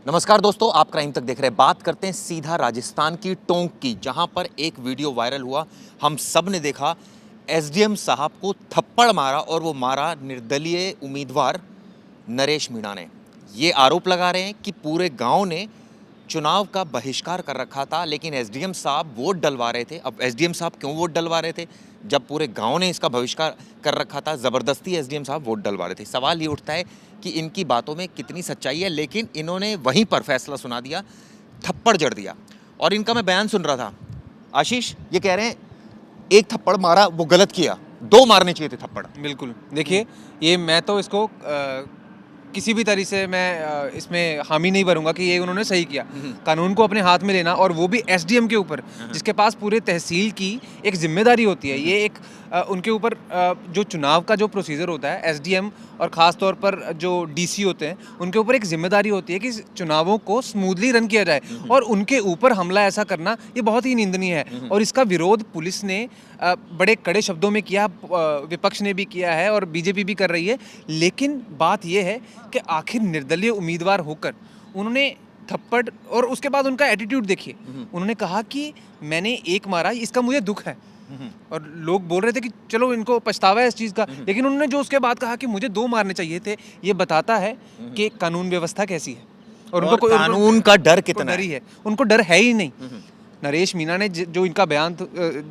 नमस्कार दोस्तों, आप क्राइम तक देख रहे हैं। बात करते हैं सीधा राजस्थान की टोंक की, जहां पर एक वीडियो वायरल हुआ। हम सब ने देखा, एसडीएम साहब को थप्पड़ मारा और वो मारा निर्दलीय उम्मीदवार नरेश मीणा ने। ये आरोप लगा रहे हैं कि पूरे गांव ने चुनाव का बहिष्कार कर रखा था, लेकिन एसडीएम साहब वोट डलवा रहे थे। अब एसडीएम साहब क्यों वोट डलवा रहे थे जब पूरे गांव ने इसका बहिष्कार कर रखा था? ज़बरदस्ती एसडीएम साहब वोट डलवा रहे थे। सवाल ये उठता है कि इनकी बातों में कितनी सच्चाई है, लेकिन इन्होंने वहीं पर फैसला सुना दिया, थप्पड़ जड़ दिया। और इनका मैं बयान सुन रहा था। आशीष, ये कह रहे हैं एक थप्पड़ मारा वो गलत किया, दो मारने चाहिए थे थप्पड़। बिल्कुल, देखिए ये मैं तो इसको किसी भी तरह से मैं इसमें हामी नहीं भरूंगा कि ये उन्होंने सही किया। कानून को अपने हाथ में लेना, और वो भी एसडीएम के ऊपर, जिसके पास पूरे तहसील की एक जिम्मेदारी होती है। ये एक उनके ऊपर जो चुनाव का जो प्रोसीजर होता है, एसडीएम और ख़ास तौर पर जो डीसी होते हैं, उनके ऊपर एक जिम्मेदारी होती है कि चुनावों को स्मूथली रन किया जाए, और उनके ऊपर हमला ऐसा करना ये बहुत ही निंदनीय है। और इसका विरोध पुलिस ने बड़े कड़े शब्दों में किया, विपक्ष ने भी किया है और बीजेपी भी कर रही है। लेकिन बात यह है कि आखिर निर्दलीय उम्मीदवार होकर उन्होंने थप्पड़, और उसके बाद उनका एटीट्यूड देखिए। उन्होंने कहा कि मैंने एक मारा, इसका मुझे दुख है। और लोग बोल रहे थे कि चलो इनको पछतावा है इस चीज़ का, लेकिन उन्होंने जो उसके बाद कहा कि मुझे दो मारने चाहिए थे, ये बताता है कि कानून व्यवस्था कैसी है। और उनको कानून का डर कितना डर ही है, उनको डर है ही नहीं। नरेश मीणा ने जो इनका बयान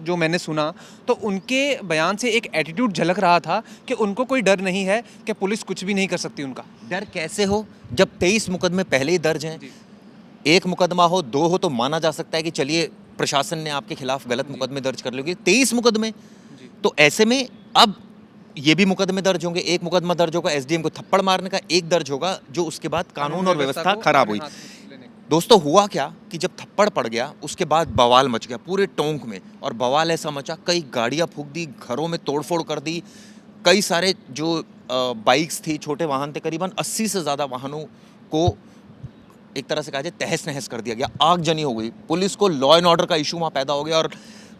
जो मैंने सुना, तो उनके बयान से एक एटीट्यूड झलक रहा था कि उनको कोई डर नहीं है, कि पुलिस कुछ भी नहीं कर सकती उनका। डर कैसे हो जब 23 मुकदमे पहले ही दर्ज हैं? एक मुकदमा हो, दो हो तो माना जा सकता है कि चलिए प्रशासन ने आपके खिलाफ गलत मुकदमे दर्ज कर लिए। 23 मुकदमे, तो ऐसे में अब ये भी मुकदमे दर्ज होंगे। एक मुकदमा दर्ज होगा एसडीएम को थप्पड़ मारने का, एक दर्ज होगा जो उसके बाद कानून और व्यवस्था खराब हुई। दोस्तों, हुआ क्या कि जब थप्पड़ पड़ गया, उसके बाद बवाल मच गया पूरे टोंक में। और बवाल ऐसा मचा, कई गाड़ियां फूंक दी, घरों में तोड़फोड़ कर दी। कई सारे जो बाइक्स थी, छोटे वाहन थे, करीबन 80 से ज़्यादा वाहनों को एक तरह से कहा जाए तहस नहस कर दिया गया। आगजनी हो गई, पुलिस को लॉ एंड ऑर्डर का इशू वहाँ पैदा हो गया और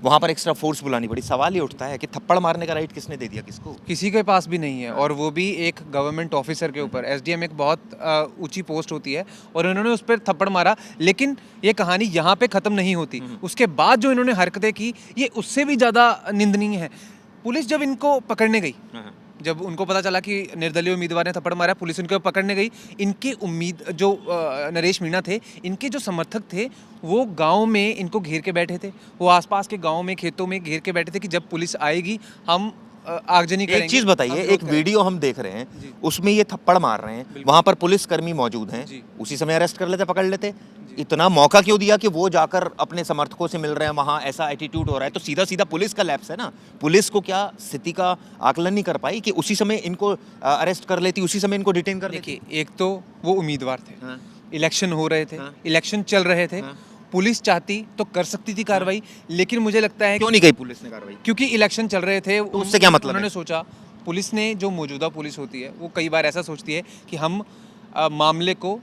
वहाँ पर एक्स्ट्रा फोर्स बुलानी पड़ी। सवाल ये उठता है कि थप्पड़ मारने का राइट किसने दे दिया किसको? किसी के पास भी नहीं है, और वो भी एक गवर्नमेंट ऑफिसर के ऊपर। एसडीएम एक बहुत ऊंची पोस्ट होती है, और इन्होंने उस पर थप्पड़ मारा। लेकिन ये कहानी यहाँ पे ख़त्म नहीं होती। उसके बाद जो इन्होंने हरकतें की, ये उससे भी ज़्यादा निंदनीय है। पुलिस जब इनको पकड़ने गई, जब उनको पता चला कि निर्दलीय उम्मीदवार ने थप्पड़ मारा, पुलिस उनको पकड़ने गई। इनके जो नरेश मीणा थे, इनके जो समर्थक थे, वो गांव में इनको घेर के बैठे थे। वो आसपास के गांव में, खेतों में घेर के बैठे थे कि जब पुलिस आएगी हम आगजनी करेंगे। एक चीज़ बताइए, एक वीडियो हम देख रहे हैं, उसमें ये थप्पड़ मार रहे हैं, वहाँ पर पुलिसकर्मी मौजूद हैं, उसी समय अरेस्ट कर लेते, पकड़ लेते। इतना मौका क्यों दिया कि वो जाकर अपने समर्थकों से मिल रहे हैं वहाँ? ऐसा एटीट्यूड हो रहा है तो सीधा सीधा पुलिस का लैप्स है ना। पुलिस को क्या स्थिति का आकलन नहीं कर पाई कि उसी समय इनको अरेस्ट कर लेती, उसी समय इनको डिटेन कर लेती? देखिए, एक तो वो उम्मीदवार थे, इलेक्शन हो रहे थे, इलेक्शन चल रहे थे, पुलिस चाहती तो कर सकती थी कार्रवाई। लेकिन मुझे लगता है क्यों नहीं गई पुलिस ने कार्रवाई? क्योंकि इलेक्शन चल रहे थे, तो उससे क्या मतलब? उन्होंने सोचा, पुलिस ने, जो मौजूदा पुलिस होती है, वो कई बार ऐसा सोचती है कि हम मामले को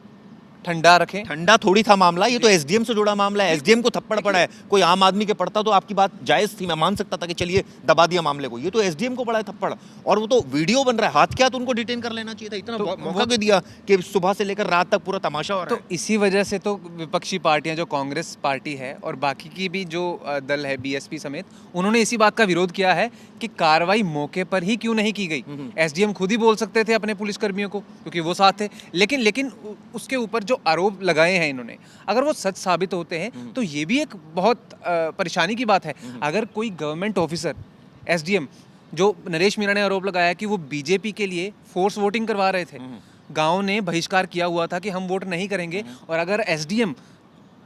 ठंडा रखें। ठंडा थोड़ी था मामला, ये तो एसडीएम से जुड़ा मामला है। एसडीएम को थप्पड़ पड़ा है, कोई आम आदमी के पड़ता तो आपकी बात जायज थी, मैं मान सकता था कि चलिए दबा दिया मामले को। ये तो एसडीएम को पड़ा है थप्पड़, और वो तो वीडियो बन रहा है। हाथ क्या, तो उनको डिटेन कर लेना चाहिए था। इतना मौका क्यों दिया कि सुबह से लेकर रात तक पूरा तमाशा हो रहा है? तो इसी वजह से तो विपक्षी पार्टियां, जो कांग्रेस पार्टी है और बाकी की भी जो दल है, बीएसपी समेत, उन्होंने इसी बात का विरोध किया है कि कार्रवाई मौके पर ही क्यों नहीं की गई। एसडीएम खुद ही बोल सकते थे अपने पुलिसकर्मियों को, क्योंकि वो साथ थे। लेकिन उसके ऊपर जो आरोप लगाए हैं इन्होंने, अगर वो सच साबित होते हैं तो ये भी एक बहुत परेशानी की बात है। अगर कोई गवर्नमेंट ऑफिसर, एसडीएम, जो नरेश मीणा ने आरोप लगाया कि वो बीजेपी के लिए फोर्स वोटिंग करवा रहे थे, गांव ने बहिष्कार किया हुआ था कि हम वोट नहीं करेंगे, और अगर एसडीएम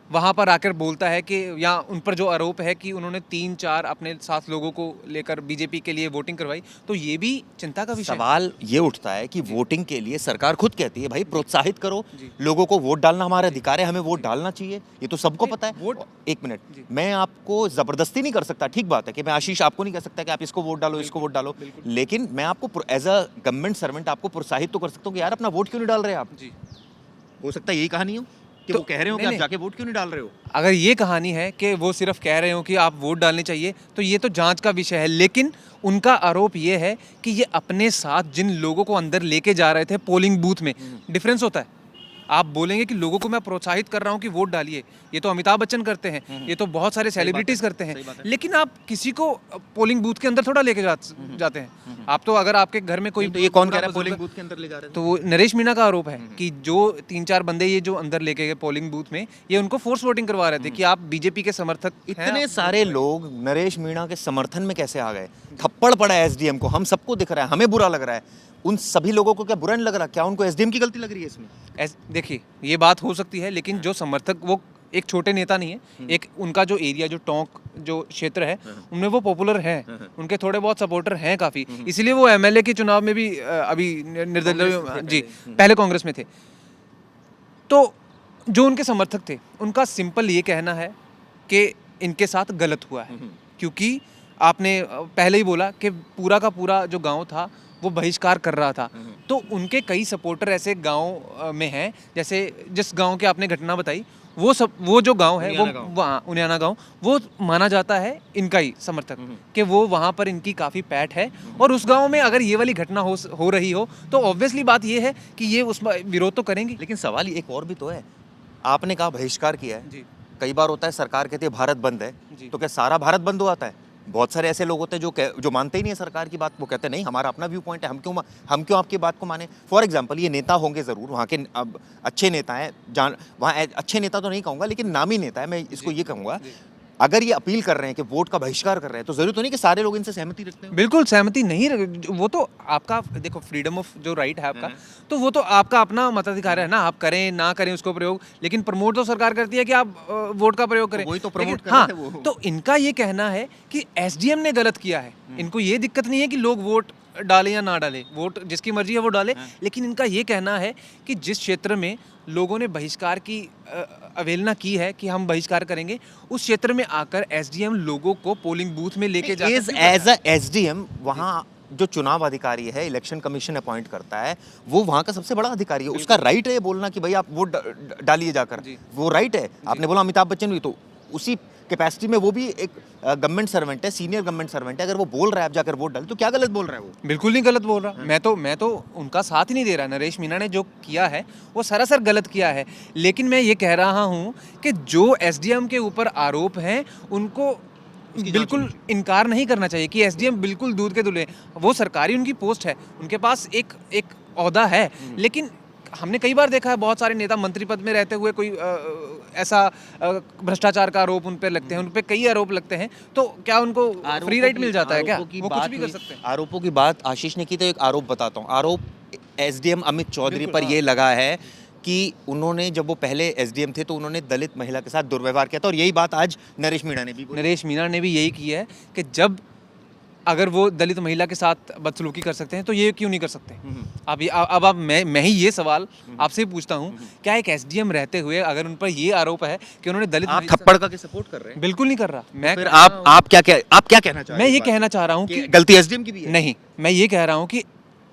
वहाँ पर आकर बोलता है कि, या उन पर जो आरोप है कि उन्होंने 3-4 अपने साथ लोगों को लेकर बीजेपी के लिए वोटिंग करवाई, तो ये भी चिंता का विषय। सवाल ये उठता है कि वोटिंग के लिए सरकार खुद कहती है भाई प्रोत्साहित करो लोगों को, वोट डालना हमारा अधिकार है, हमें वोट डालना चाहिए, ये तो सबको पता है। वोट, एक मिनट, मैं आपको जबरदस्ती नहीं कर सकता, ठीक बात है कि मैं आशीष आपको नहीं कह सकता कि आप इसको वोट डालो, इसको वोट डालो, लेकिन मैं आपको एज अ गवर्नमेंट सर्वेंट आपको प्रोत्साहित तो कर सकता हूँ कि यार अपना वोट क्यों नहीं डाल रहे आप? हो सकता है यही कहानी हो कि वो कह रहे हो कि आप जाके वोट क्यों नहीं डाल रहे हो। अगर ये कहानी है कि वो सिर्फ कह रहे हो कि आप वोट डालने चाहिए, तो ये तो जांच का विषय है। लेकिन उनका आरोप ये है कि ये अपने साथ जिन लोगों को अंदर लेके जा रहे थे पोलिंग बूथ में, डिफरेंस होता है। आप बोलेंगे कि लोगों को मैं प्रोत्साहित कर रहा हूँ कि वोट डालिए, ये तो अमिताभ बच्चन करते हैं, ये तो बहुत सारे सेलिब्रिटीज करते हैं, लेकिन आप किसी को पोलिंग बूथ के अंदर थोड़ा लेके जाते हैं। आप तो अगर आपके घर में कोई तो ये कौन कह बूढ़ा रहा है बुजुर्ग- पोलिंग बूथ के अंदर ले जा रहे हैं? तो वो नरेश मीणा का आरोप है कि जो 3-4 बंदे ये जो अंदर लेके गए पोलिंग बूथ में, ये उनको फोर्स वोटिंग करवा रहे थे कि आप बीजेपी के समर्थक हैं। इतने सारे लोग नरेश मीणा के समर्थन में कैसे आ गए? थप्पड़ पड़ा है एसडीएम को, हम सबको दिख रहा है, हमें बुरा लग रहा है। उन सभी लोगों को क्या बुरा नहीं लग रहा? क्या उनको एसडीएम की गलती लग रही है इसमें? देखिए ये बात हो सकती है, लेकिन जो समर्थक, वो एक छोटे नेता नहीं है, एक उनका जो एरिया, जो टोंक जो क्षेत्र है, उनमें वो पॉपुलर है, उनके थोड़े बहुत सपोर्टर हैं काफ़ी, इसीलिए वो एमएलए के चुनाव में भी अभी निर्दलीय, जी, पहले कांग्रेस में थे। तो जो उनके समर्थक थे, उनका सिंपल ये कहना है कि इनके साथ गलत हुआ है, क्योंकि आपने पहले ही बोला कि पूरा का पूरा जो गांव था वो बहिष्कार कर रहा था। तो उनके कई सपोर्टर ऐसे गांव में हैं, जैसे जिस गांव की आपने घटना बताई, वो जो गांव है, वो वहाँ उनियाना गांव, वो माना जाता है इनका ही समर्थक, कि वो वहाँ पर इनकी काफ़ी पैठ है, और उस गांव में अगर ये वाली घटना हो रही हो तो ऑब्वियसली बात ये है कि ये उस विरोध तो करेंगे। लेकिन सवाल एक और भी तो है, आपने कहा बहिष्कार किया है, जी कई बार होता है सरकार कहती है भारत बंद है, जी। तो क्या सारा भारत बंद हो जाता है? बहुत सारे ऐसे लोग होते हैं जो मानते ही नहीं है सरकार की बात, वो कहते हैं नहीं हमारा अपना व्यू पॉइंट है, हम क्यों आपकी बात को माने। फॉर एग्जांपल ये नेता होंगे ज़रूर, वहाँ के अब अच्छे नेता हैं, वहाँ अच्छे नेता तो नहीं कहूँगा, लेकिन नामी नेता है, मैं इसको ये कहूँगा, अगर ये अपील कर रहे हैं कि वोट का बहिष्कार कर रहे हैं, तो जरूरी तो नहीं कि सारे लोग इनसे सहमति रखते हैं। बिल्कुल सहमति नहीं वो तो आपका, देखो, फ्रीडम ऑफ जो राइट है आपका, तो वो तो आपका अपना मताधिकार है ना, आप करें ना करें उसको प्रयोग, लेकिन प्रमोट तो सरकार करती है कि आप वोट का प्रयोग करें। वही तो प्रमोट कर हाँ, रहे हैं वो। तो इनका ये कहना है कि एसडीएम ने गलत किया है, इनको ये दिक्कत नहीं है कि लोग वोट डालें या ना डालें, वोट जिसकी मर्जी है वो डाले, लेकिन इनका ये कहना है कि जिस क्षेत्र में लोगों ने बहिष्कार की अवहेलना की है कि हम बहिष्कार करेंगे, उस क्षेत्र में आकर एसडीएम लोगों को पोलिंग बूथ में लेके जाकर एज अ एसडीएम वहाँ जो चुनाव अधिकारी है, इलेक्शन कमीशन अपॉइंट करता है, वो वहाँ का सबसे बड़ा अधिकारी है, उसका राइट है ये बोलना कि भाई आप वोट डालिए जाकर, वो राइट है। आपने बोला अमिताभ बच्चन भी, तो उसी कैपेसिटी में वो भी एक गवर्नमेंट सर्वेंट है, सीनियर गवर्नमेंट सर्वेंट है, अगर वो बोल रहा है आप जाकर वोट डालें, तो क्या गलत बोल रहा है वो? बिल्कुल नहीं गलत बोल रहा। मैं तो उनका साथ ही नहीं दे रहा। नरेश मीणा ने जो किया है वो सरासर गलत किया है, लेकिन मैं ये कह रहा हूँ कि जो एसडीएम के ऊपर आरोप हैं उनको बिल्कुल इनकार नहीं करना चाहिए कि एसडीएम बिल्कुल दूध के धुले, वो सरकारी उनकी पोस्ट है, उनके पास एक ओहदा है, लेकिन हमने कई बार देखा है बहुत सारे नेता मंत्री पद में रहते हुए कोई ऐसा भ्रष्टाचार का आरोप उन पे लगते हैं, उन पे कई आरोप लगते हैं, तो क्या उनको फ्री राइट मिल जाता है क्या? वो कुछ भी कर सकते हैं। आरोपों की बात आशीष ने की, तो एक आरोप बताता हूँ। आरोप एसडीएम अमित चौधरी पर ये लगा है कि उन्होंने, जब वो पहले एसडीएम थे, तो उन्होंने दलित महिला के साथ दुर्व्यवहार किया था, और यही बात आज नरेश मीणा ने भी बोली। नरेश मीणा ने भी यही की है कि जब अगर वो दलित महिला के साथ बदसलूकी कर सकते हैं तो ये क्यों नहीं कर सकते? अब मैं ही ये सवाल आपसे पूछता हूँ, क्या एक एसडीएम रहते हुए अगर उन पर ये आरोप है कि उन्होंने दलित आप थप्पड़ का सपोर्ट कर रहे हैं? बिल्कुल नहीं कर रहा मैं। फिर आप क्या कहना चाह रहे हैं? मैं ये कहना चाह रहा हूँ कि गलती एसडीएम की भी है? नहीं, मैं ये कह रहा हूँ कि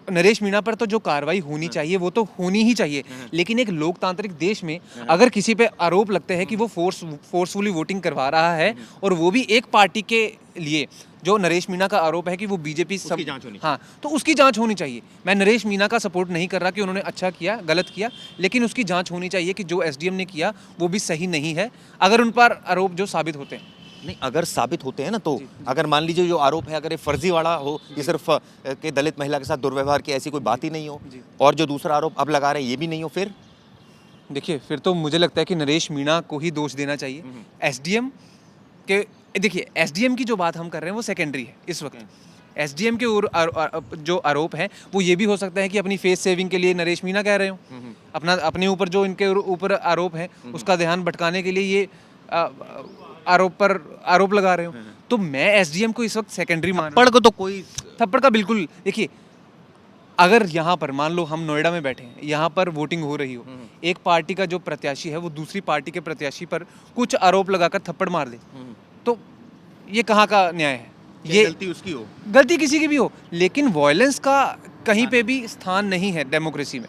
नरेश मीणा पर तो जो कार्रवाई होनी चाहिए वो तो होनी ही चाहिए, लेकिन एक लोकतांत्रिक देश में अगर किसी पे आरोप लगते हैं कि वो फोर्सफुली वोटिंग करवा रहा है, और वो भी एक पार्टी के लिए, जो नरेश मीणा का आरोप है कि वो बीजेपी सब, हाँ, तो उसकी जांच होनी चाहिए। मैं नरेश मीणा का सपोर्ट नहीं कर रहा कि उन्होंने अच्छा किया गलत किया, लेकिन उसकी जांच होनी चाहिए कि जो एसडीएम ने किया वो भी सही नहीं है, अगर उन पर आरोप जो साबित होते हैं। नहीं, अगर साबित होते हैं ना, तो अगर मान लीजिए जो आरोप है अगर ये फर्जीवाड़ा हो, ये सिर्फ कि दलित महिला के साथ दुर्व्यवहार की, ऐसी कोई बात ही नहीं हो, और जो दूसरा आरोप अब लगा रहे हैं ये भी नहीं हो, फिर देखिए, फिर तो मुझे लगता है कि नरेश मीणा को ही दोष देना चाहिए। एसडीएम के, देखिए, एसडीएम की जो बात हम कर रहे हैं वो सेकेंडरी है इस वक्त। एसडीएम के जो आरोप है वो ये भी हो सकता है कि अपनी फेस सेविंग के लिए नरेश मीणा कह रहे हो, अपने ऊपर जो इनके ऊपर आरोप है उसका ध्यान भटकाने के लिए ये आरोप लगा रहे हो। तो मैं एसडीएम को इस वक्त सेकेंडरी मान रहा हूं। को तो कोई थप्पड़ का बिल्कुल, देखिए, अगर यहाँ पर मान लो हम नोएडा में बैठे हैं, यहाँ पर वोटिंग हो रही हो, एक पार्टी का जो प्रत्याशी है वो दूसरी पार्टी के प्रत्याशी पर कुछ आरोप लगाकर थप्पड़ मार दे, तो ये कहाँ का न्याय है? ये गलती उसकी हो, गलती किसी की भी हो, लेकिन वॉयलेंस का कहीं पे भी स्थान नहीं है डेमोक्रेसी में।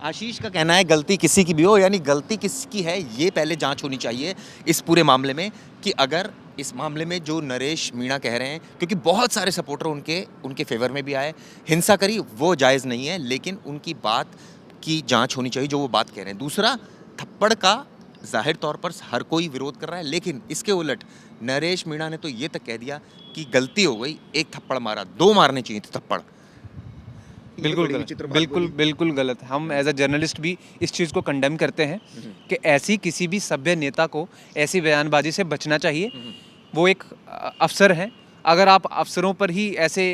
आशीष का कहना है गलती किसी की भी हो, यानी गलती किसकी है ये पहले जांच होनी चाहिए इस पूरे मामले में, कि अगर इस मामले में जो नरेश मीणा कह रहे हैं, क्योंकि बहुत सारे सपोर्टर उनके फेवर में भी आए, हिंसा करी वो जायज़ नहीं है, लेकिन उनकी बात की जांच होनी चाहिए, जो वो बात कह रहे हैं। दूसरा, थप्पड़ का जाहिर तौर पर हर कोई विरोध कर रहा है, लेकिन इसके उलट नरेश मीणा ने तो ये तक कह दिया कि गलती हो गई, एक थप्पड़ मारा, 2 मारने चाहिए थे थप्पड़। बिल्कुल गलत, बिल्कुल गलत। हम एज अ जर्नलिस्ट भी इस चीज़ को कंडेम करते हैं कि ऐसी किसी भी सभ्य नेता को ऐसी बयानबाजी से बचना चाहिए। वो एक अफसर हैं, अगर आप अफसरों पर ही ऐसे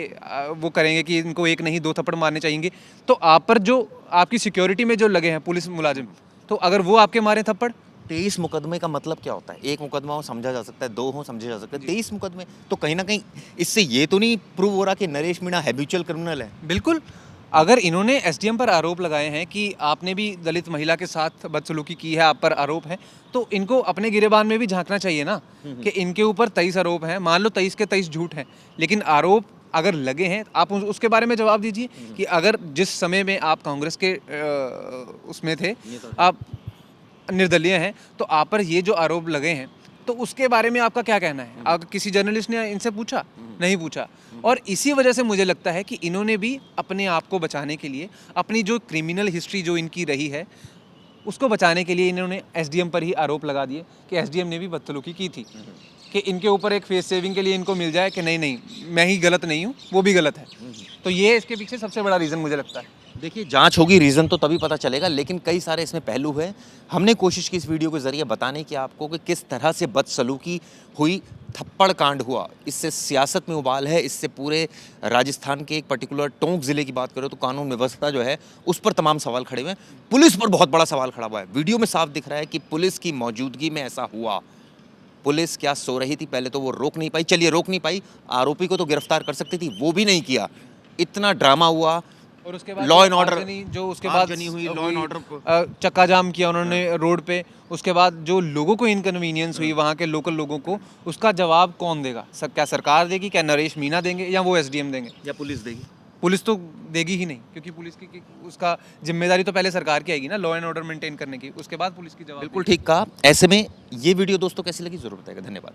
वो करेंगे कि इनको एक नहीं 2 थप्पड़ मारने चाहिए, तो आप पर जो आपकी सिक्योरिटी में जो लगे हैं पुलिस मुलाजिम, तो अगर वो आपके मारे थप्पड़। 23 मुकदमे का मतलब क्या होता है? एक मुकदमा हो समझा जा सकता है, 2 हो समझा जा सकता है, 23 मुकदमे, तो कहीं ना कहीं इससे ये तो नहीं प्रूव हो रहा कि नरेश मीणा हैबिचुअल क्रिमिनल है। बिल्कुल, अगर इन्होंने एसडीएम पर आरोप लगाए हैं कि आपने भी दलित महिला के साथ बदसलूकी की है, आप पर आरोप है, तो इनको अपने गिरेबान में भी झांकना चाहिए ना कि इनके ऊपर 23 आरोप हैं। मान लो 23 के 23 झूठ हैं, लेकिन आरोप अगर लगे हैं, आप उसके बारे में जवाब दीजिए कि अगर जिस समय में आप कांग्रेस के उसमें थे, आप निर्दलीय हैं, तो आप पर ये जो आरोप लगे हैं, तो उसके बारे में आपका क्या कहना है? अगर किसी जर्नलिस्ट ने इनसे पूछा? नहीं पूछा। और इसी वजह से मुझे लगता है कि इन्होंने भी अपने आप को बचाने के लिए, अपनी जो क्रिमिनल हिस्ट्री जो इनकी रही है, उसको बचाने के लिए इन्होंने एसडीएम पर ही आरोप लगा दिए कि एसडीएम ने भी बदसलूकी की थी, कि इनके ऊपर एक फेस सेविंग के लिए इनको मिल जाए कि नहीं मैं ही गलत नहीं हूँ, वो भी गलत है। तो ये इसके पीछे सबसे बड़ा रीज़न मुझे लगता है। देखिए, जांच होगी, रीज़न तो तभी पता चलेगा, लेकिन कई सारे इसमें पहलू हैं। हमने कोशिश की इस वीडियो के ज़रिए बताने की आपको कि किस तरह से बदसलूकी हुई, थप्पड़ कांड हुआ। इससे सियासत में उबाल है, इससे पूरे राजस्थान के एक पर्टिकुलर टोंक ज़िले की बात करो तो कानून व्यवस्था जो है उस पर तमाम सवाल खड़े हुए हैं। पुलिस पर बहुत बड़ा सवाल खड़ा हुआ है। वीडियो में साफ दिख रहा है कि पुलिस की मौजूदगी में ऐसा हुआ। पुलिस क्या सो रही थी? पहले तो वो रोक नहीं पाई, चलिए रोक नहीं पाई, आरोपी को तो गिरफ्तार कर सकती थी, वो भी नहीं किया। इतना ड्रामा हुआ, और उसके बाद लॉ एंड ऑर्डर जो उसके बाद हुई, लॉ एंड ऑर्डर को चक्का जाम किया उन्होंने रोड पे, उसके बाद जो लोगों को इनकन्वीनियंस हुई, वहाँ के लोकल लोगों को, उसका जवाब कौन देगा? क्या सरकार देगी? क्या नरेश मीणा देंगे? या वो एसडीएम देंगे? या पुलिस देगी? पुलिस तो देगी ही नहीं, क्योंकि पुलिस की उसका जिम्मेदारी तो पहले सरकार की आएगी ना, लॉ एंड ऑर्डर मेंटेन करने की, उसके बाद पुलिस की जवाब। बिल्कुल ठीक कहा। ऐसे में ये वीडियो दोस्तों कैसी लगी ज़रूर बताइएगा। धन्यवाद।